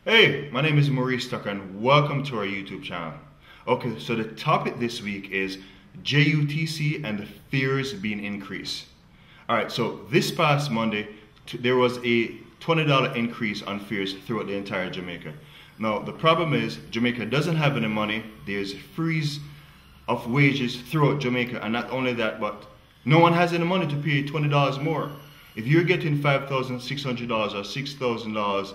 Hey, my name is Maurice Tucker and welcome to our YouTube channel. Okay, so the topic this week is JUTC and the fares being increased. Alright, so this past Monday, there was a $20 increase on fares throughout the entire Jamaica. Now, the problem is Jamaica doesn't have any money. There's a freeze of wages throughout Jamaica, and not only that, but no one has any money to pay $20 more. If you're getting $5,600 or $6,000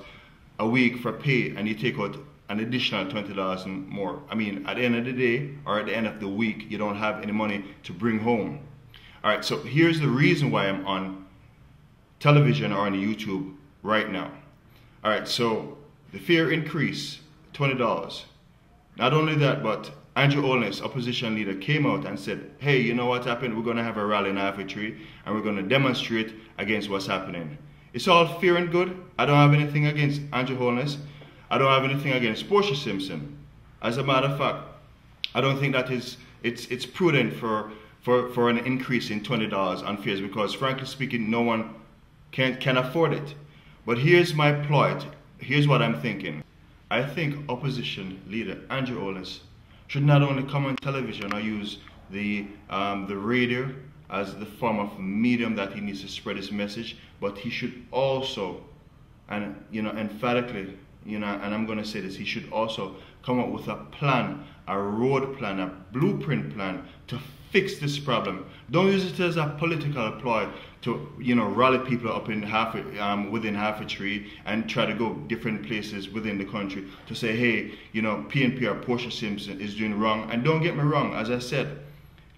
a week for pay and you take out an additional $20 and more, I mean, at the end of the day or at the end of the week, you don't have any money to bring home. Alright, so here's the reason why I'm on television or on YouTube right now. Alright, so the fare increase, $20. Not only that, but Andrew Holness, opposition leader, came out and said, hey, you know what happened? We're going to have a rally in Half a Tree and we're going to demonstrate against what's happening. It's all fair and good. I don't have anything against Andrew Holness. I don't have anything against Portia Simpson. As a matter of fact, I don't think that it's prudent for an increase in $20 on fares because, frankly speaking, no one can afford it. But here's my plight. Here's what I'm thinking. I think opposition leader Andrew Holness should not only come on television or use the radio as the form of medium that he needs to spread his message, but he should also, and emphatically, and I'm going to say this, he should also come up with a plan, a road plan, a blueprint plan to fix this problem. Don't use it as a political ploy to rally people up in within Half a Tree and try to go different places within the country to say, hey, PNP or Portia Simpson is doing wrong. And don't get me wrong, as I said,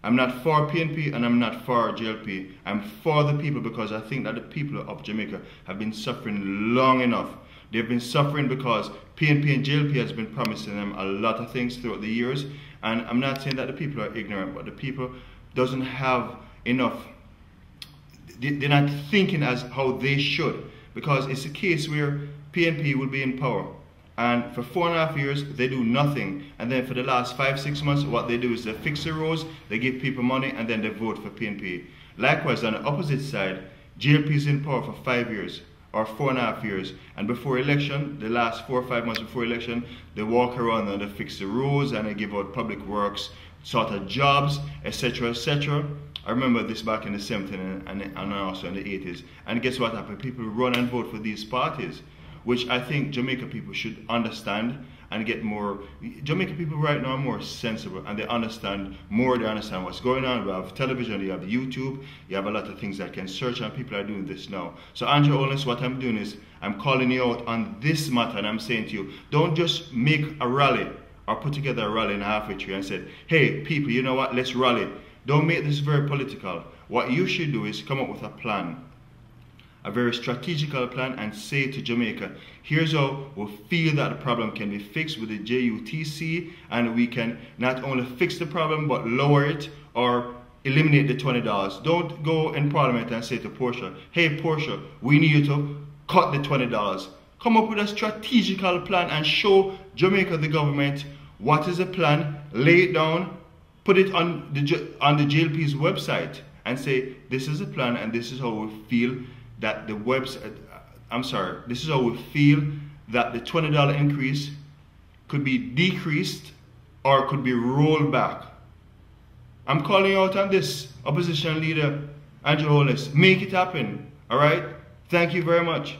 I'm not for PNP and I'm not for JLP. I'm for the people because I think that the people of Jamaica have been suffering long enough. They've been suffering because PNP and JLP has been promising them a lot of things throughout the years. And I'm not saying that the people are ignorant, but the people doesn't have enough. They're not thinking as how they should, because it's a case where PNP will be in power and for 4.5 years they do nothing, and then for the last 5-6 months what they do is they fix the roads, they give people money, and then they vote for PNP. Likewise, on the opposite side, JLP is in power for 5 years or 4.5 years, and before election, the last 4 or 5 months before election, they walk around and they fix the roads and they give out public works sort of jobs, etc., etc. I remember this back in the 70s and also in the 80s. And guess what happened? People run and vote for these parties, which I think Jamaica people should understand and get more. Jamaica people right now are more sensible and they understand more. They understand what's going on. We have television, you have YouTube, you have a lot of things that can search, and people are doing this now. So Andrew Holness, what I'm doing is I'm calling you out on this matter, and I'm saying to you, don't just make a rally or put together a rally in Half a Tree and say, hey people, you know what, let's rally. Don't make this very political. What you should do is come up with a plan, a very strategical plan, and say to Jamaica, here's how we feel that the problem can be fixed with the JUTC, and we can not only fix the problem but lower it or eliminate the $20. Don't go in Parliament and say to Portia, hey Portia, we need you to cut the $20. Come up with a strategical plan and show Jamaica, the government, what is the plan, lay it down, put it on the JLP's website and say, this is a plan and this is how we feel that the this is how we feel that the $20 increase could be decreased or could be rolled back. I'm calling out on this, opposition leader Andrew Holness. Make it happen, all right? Thank you very much.